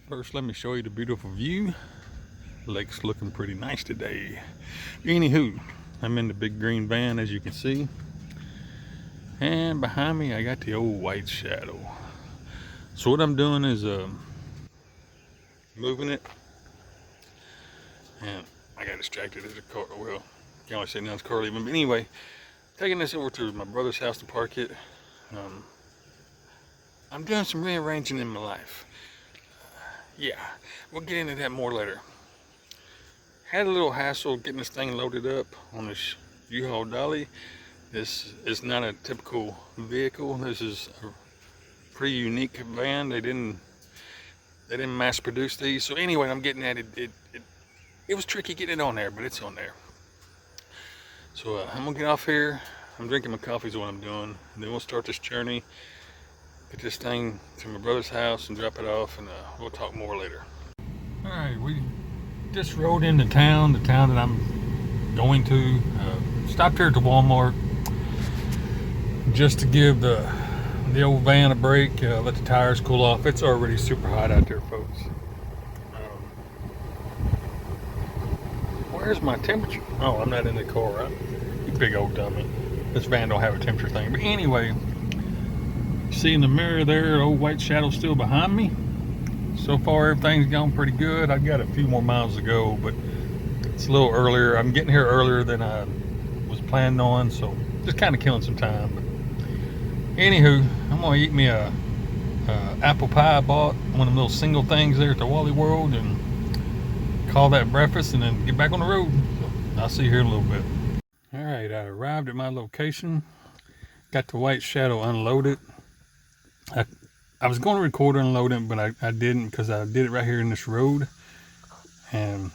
First, let me show you the beautiful view. Lake's looking pretty nice today. Anywho, I'm in the big green van, as you can see. And behind me, I got the old white shadow. So what I'm doing is moving it. And I got distracted as a car. Well, you can only say now it's car leaving. But anyway, taking this over to my brother's house to park it. I'm doing some rearranging in my life. Yeah, we'll get into that more later. Had a little hassle getting this thing loaded up on this U-Haul dolly. This is not a typical vehicle. This is a pretty unique van. They didn't mass produce these. So anyway, I'm getting at it. It was tricky getting it on there, but it's on there. So I'm gonna get off here. I'm drinking my coffee is what I'm doing, and then we'll start this journey. Get this thing to my brother's house and drop it off, and we'll talk more later. All right, we just rode into town, the town that I'm going to. Stopped here at the Walmart just to give the old van a break, let the tires cool off. It's already super hot out there, folks. Where's my temperature? Oh, I'm not in the car, right? You big old dummy. This van don't have a temperature thing. But anyway, see in the mirror there, old white shadow still behind me. So far, everything's gone pretty good. I've got a few more miles to go, but it's a little earlier. I'm getting here earlier than I was planning on, so just kind of killing some time. But anywho, I'm gonna eat me a apple pie I bought, one of them little single things there at the Wally World, and call that breakfast, and then get back on the road. So I'll see you here in a little bit. All right, I arrived at my location. Got the white shadow unloaded. I was going to record unloading, but I didn't, because I did it right here in this road. And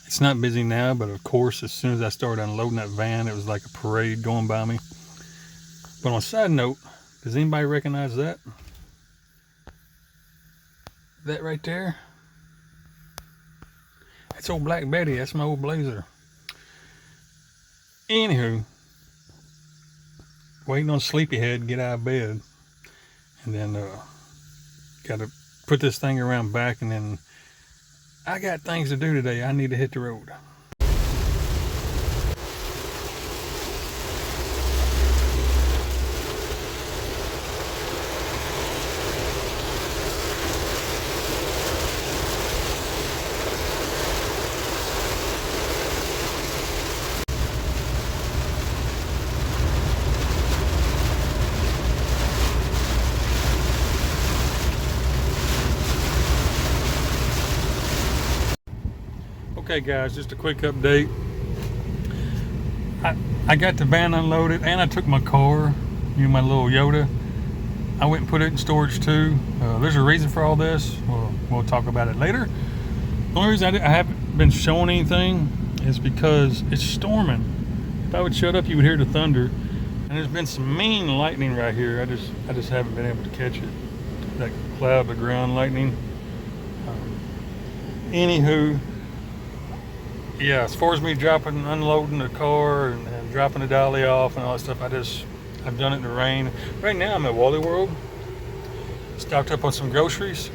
it's not busy now, but of course, as soon as I started unloading that van, it was like a parade going by me. But on a side note, does anybody recognize that? That right there? That's old Black Betty. That's my old Blazer. Anywho, waiting on Sleepyhead to get out of bed. And then got to put this thing around back, and then I got things to do today. I need to hit the road. Okay guys, just a quick update. I got the van unloaded, and I took my car, my little Yoda. I went and put it in storage too. There's a reason for all this. We'll talk about it later. The only reason I haven't been showing anything is because it's storming. If I would shut up, you would hear the thunder. And there's been some mean lightning right here. I just haven't been able to catch it. That cloud to ground lightning. Anywho, yeah, as far as me dropping and unloading the car and dropping the dolly off and all that stuff, I've done it in the rain. Right now I'm at Wally World. Stocked up on some groceries.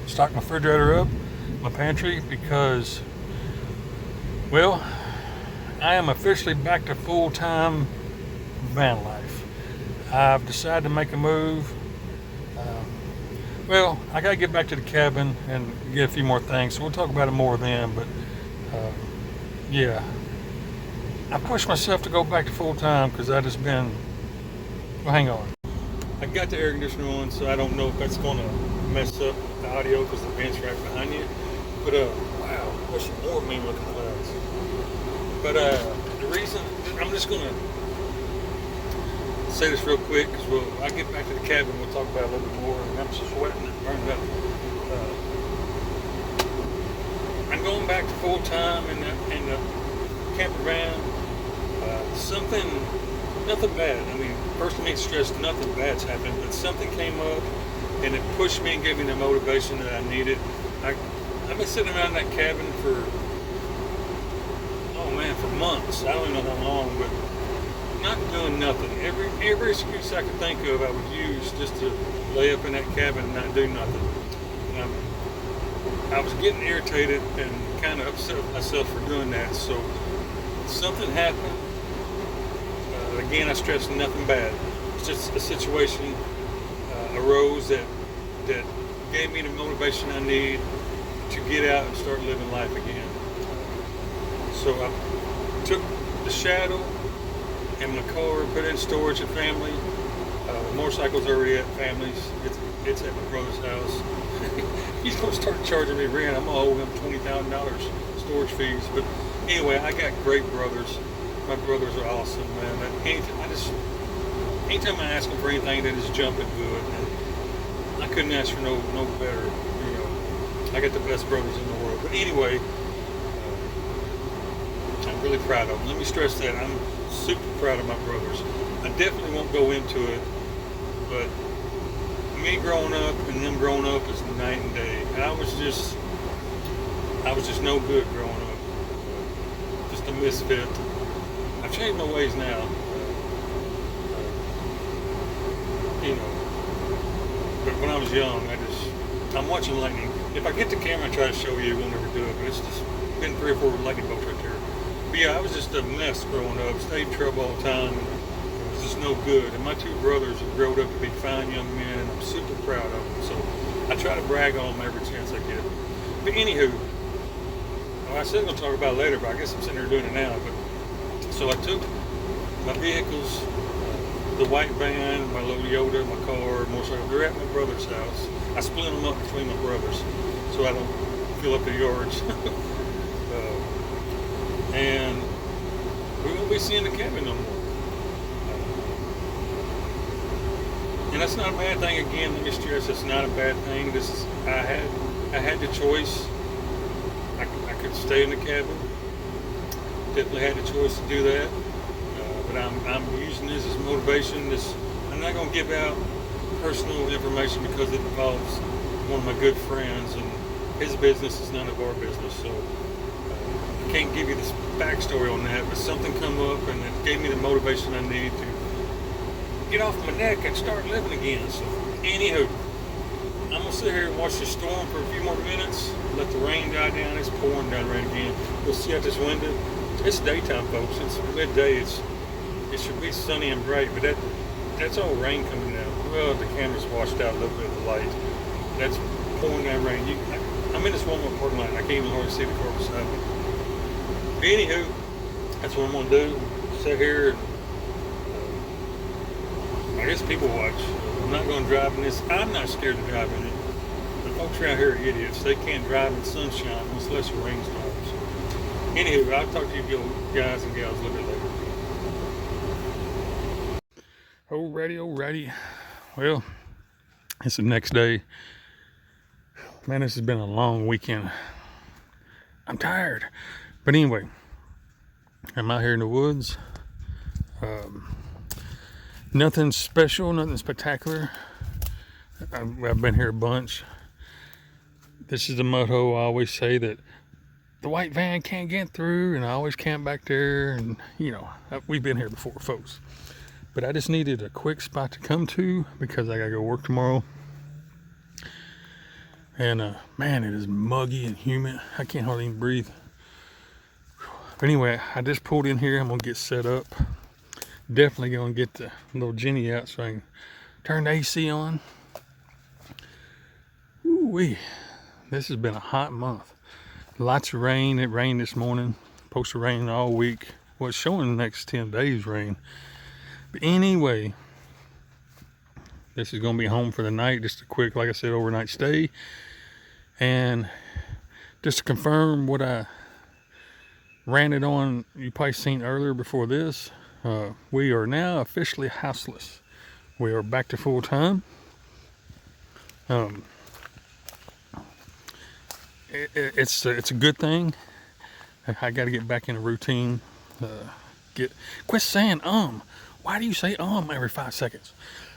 Stocked my refrigerator up, my pantry, because, well, I am officially back to full-time van life. I've decided to make a move. Well, I gotta get back to the cabin and get a few more things, so we'll talk about it more then, but yeah, I pushed myself to go back to full time because I just been, well, hang on. I got the air conditioner on, so I don't know if that's going to mess up the audio because the vent's right behind you. But wow, there's some more mean looking clouds. But the reason, I'm just going to say this real quick, because I get back to the cabin, we'll talk about it a little bit more. And I'm sweating and burned up. I'm going back to full time in the camper van. Something nothing bad. I mean, person needs stress, nothing bad's happened, but something came up and it pushed me and gave me the motivation that I needed. I've been sitting around that cabin for, oh man, for months. I don't even know how long, but not doing nothing. Every excuse I could think of, I would use just to lay up in that cabin and not do nothing. And I was getting irritated and kind of upset with myself for doing that. So something happened. Again, I stress nothing bad. It's just a situation arose that gave me the motivation I need to get out and start living life again. So I took the Shadow and my car, put it in storage at family. The motorcycle's already at family's. It's at my brother's house. He's gonna start charging me rent. I'm gonna owe him $20,000 storage fees. But anyway, I got great brothers. My brothers are awesome, man. Anytime I ask them for anything, they just jump and do it. And I couldn't ask for no better. You know, I got the best brothers in the world. But anyway, I'm really proud of them. Let me stress that I'm super proud of my brothers. I definitely won't go into it, but me growing up and them growing up is night and day. I was just no good growing up. Just a misfit. I've changed my ways now. You know, but when I was young, I'm watching lightning. If I get the camera and try to show you, we'll never do it, but it's just been 3 or 4 lightning bolts right there. But yeah, I was just a mess growing up, stayed in trouble all the time, and it was just no good. And my 2 brothers have grown up to be fine young men, and I'm super proud of them. So I try to brag on them every chance I get. But anywho, well, I said I'm going to talk about it later, but I guess I'm sitting here doing it now. But so I took my vehicles, the white van, my little Yoda, my car, motorcycle. They're at my brother's house. I split them up between my brothers so I don't fill up the yards. And we won't be seeing the cabin no more. And that's not a bad thing. Again, let me stress, it's not a bad thing. I had the choice. I could stay in the cabin. Definitely had the choice to do that. But I'm using this as motivation. I'm not going to give out personal information because it involves one of my good friends, and his business is none of our business. So I can't give you this backstory on that, but something come up and it gave me the motivation I need to get off my neck and start living again. So anywho, I'm gonna sit here and watch the storm for a few more minutes, let the rain die down. It's pouring down rain again. You'll see out this window. It's daytime, folks. It's midday. It should be sunny and bright, but that's all rain coming down. Well, the camera's washed out a little bit of the light. That's pouring down rain. I'm in this Walmart parking lot. I can't even hardly see the car beside me. But anywho, that's what I'm gonna do. Sit here and I guess people watch. I'm not gonna drive in this. I'm not scared to drive in it. The folks around here are idiots. They can't drive in sunshine unless it rainstorms. Anywho, I'll talk to you guys and gals a little bit later. Alrighty. Well, it's the next day. Man, this has been a long weekend. I'm tired. But anyway, I'm out here in the woods. Nothing special, nothing spectacular. I've been here a bunch. This is the mud hole. I always say that the white van can't get through, and I always camp back there. And, you know, we've been here before, folks. But I just needed a quick spot to come to because I got to go work tomorrow. And, man, it is muggy and humid. I can't hardly even breathe. But anyway, I just pulled in here. I'm going to get set up. Definitely going to get the little Jenny out so I can turn the AC on. Ooh-wee. This has been a hot month. Lots of rain. It rained this morning. Supposed to rain all week. Well, it's showing the next 10 days rain. But anyway, this is going to be home for the night. Just a quick, like I said, overnight stay. And just to confirm what I ranted on, you probably seen earlier before this, we are now officially houseless. We are back to full time. It's a good thing. I got to get back in a routine. Quit saying Why do you say every 5 seconds?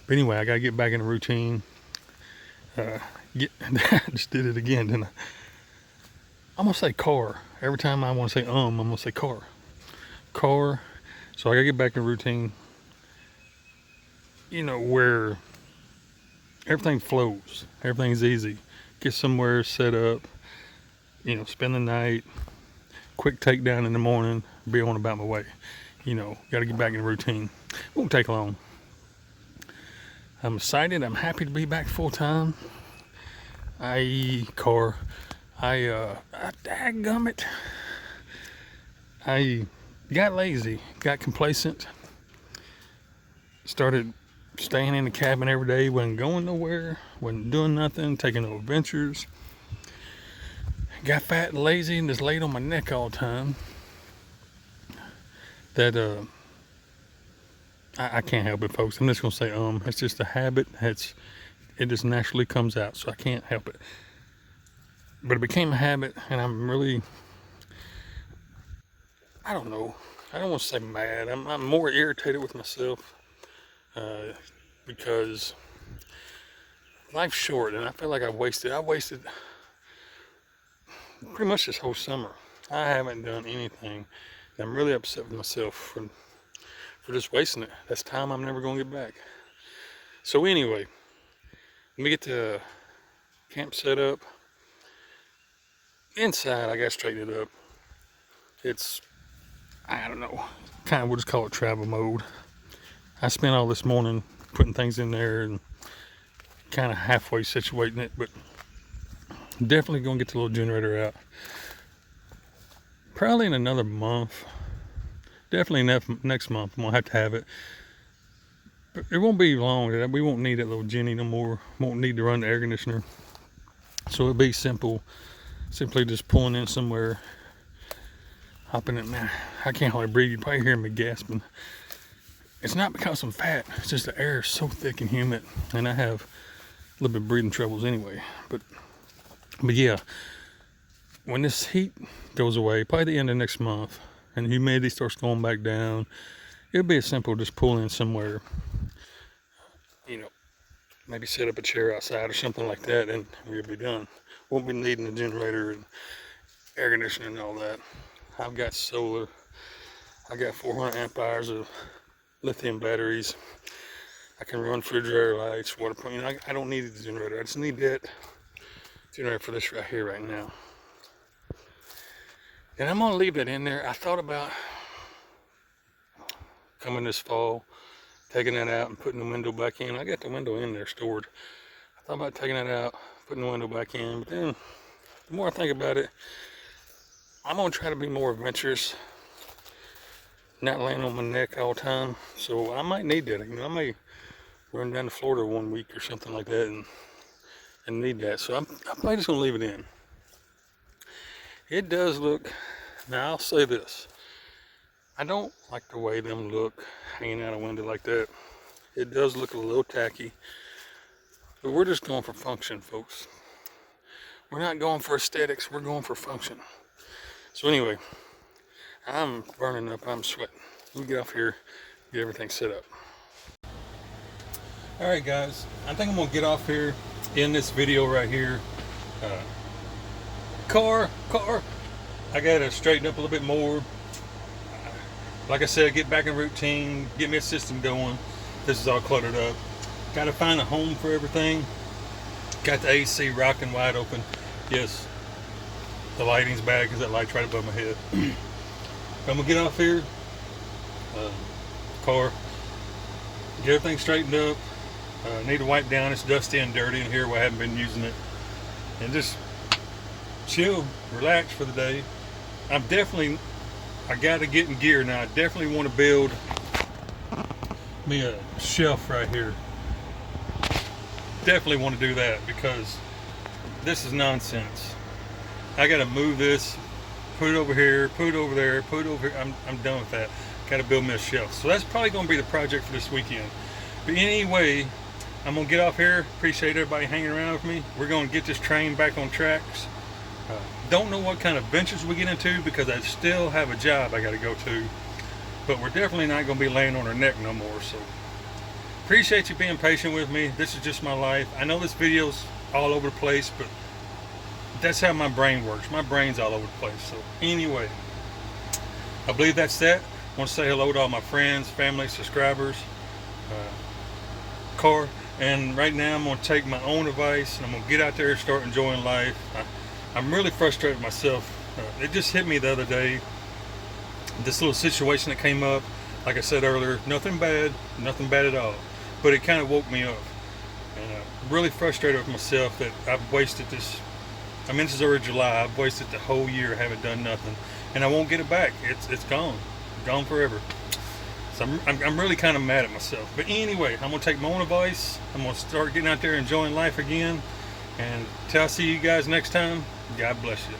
But anyway, I gotta get back in the routine. I just did it again, didn't I? I'm gonna say car. Every time I want to say I'm gonna say car. Car. So I gotta get back in the routine. You know, where everything flows. Everything's easy. Get somewhere set up. You know, spend the night. Quick takedown in the morning. Be on about my way. You know, gotta get back in the routine. Won't take long. I'm excited. I'm happy to be back full time. Dadgummit. I got lazy, got complacent, started staying in the cabin every day, wasn't going nowhere, wasn't doing nothing, taking no adventures. Got fat and lazy and just laid on my neck all the time. That I can't help it, folks. I'm just gonna say it's just a habit. It just naturally comes out, so I can't help it. But it became a habit, and I'm really, I don't know. I don't want to say mad. I'm more irritated with myself because life's short, and I feel like I wasted pretty much this whole summer. I haven't done anything. I'm really upset with myself for just wasting it. That's time I'm never gonna get back. So anyway, let me get the camp set up. Inside, I got to straighten it up. It's, I don't know, we'll just call it travel mode. I spent all this morning putting things in there and kind of halfway situating it, but definitely gonna get the little generator out. Probably in another month. Definitely next month I'm gonna have to have it. But it won't be long. We won't need that little Jenny no more. Won't need to run the air conditioner. So it'll be simple. Simply just pulling in somewhere, hopping in. Man, I can't hardly breathe. You probably hear me gasping. It's not because I'm fat. It's just the air is so thick and humid, and I have a little bit of breathing troubles anyway. But yeah, when this heat goes away, probably the end of next month, and the humidity starts going back down, it'll be as simple just pull in somewhere. You know, maybe set up a chair outside or something like that, and we'll be done. Won't be needing a generator and air conditioning and all that. I've got solar. I got 400 amp hours of lithium batteries. I can run refrigerator lights, water pump. You know, I don't need the generator. I just need that generator for this right here, right now. And I'm gonna leave that in there. I thought about coming this fall, taking that out and putting the window back in. I got the window in there stored. I thought about taking that out, putting the window back in, but then the more I think about it, I'm gonna try to be more adventurous, not laying on my neck all the time. So I might need that. You know, I may run down to Florida 1 week or something like that and need that. So I'm probably just gonna leave it in. It does look, now I'll say this, I don't like the way them look hanging out a window like that. It does look a little tacky. But we're just going for function, folks. We're not going for aesthetics, we're going for function. So anyway, I'm burning up, I'm sweating. Let me get off here, get everything set up. Alright guys, I think I'm gonna get off here, in this video right here. Car, I gotta straighten up a little bit more. Like I said, get back in routine, get me a system going. This is all cluttered up. Got to find a home for everything. Got the AC rocking wide open. Yes, the lighting's bad because that light's right above my head. I'm gonna get off here. Car. Get everything straightened up. Need to wipe down. It's dusty and dirty in here where I haven't been using it. And just chill, relax for the day. I got to get in gear now. I definitely want to build me a shelf right here. Definitely want to do that because this is nonsense. I got to move this, put it over here, put it over there, put it over here. I'm done with that. Got to build me a shelf. So that's probably going to be the project for this weekend. But anyway, I'm going to get off here. Appreciate everybody hanging around with me. We're going to get this train back on tracks. Don't know what kind of ventures we get into because I still have a job I got to go to. but we're definitely not going to be laying on our neck no more. So appreciate you being patient with me. This is just my life. I know this video's all over the place, but that's how my brain works. My brain's all over the place. So anyway, I believe that's that. I want to say hello to all my friends, family, subscribers, car. And right now I'm going to take my own advice and I'm going to get out there and start enjoying life. I'm really frustrated with myself. It just hit me the other day, this little situation that came up. Like I said earlier, nothing bad at all, but it kind of woke me up. And I'm really frustrated with myself that I've wasted this. I mean, this is already July. I've wasted the whole year, haven't done nothing, and I won't get it back. It's gone forever. So I'm really kind of mad at myself. But anyway, I'm gonna take my own advice. I'm gonna start getting out there enjoying life again. And till I see you guys next time, God bless you.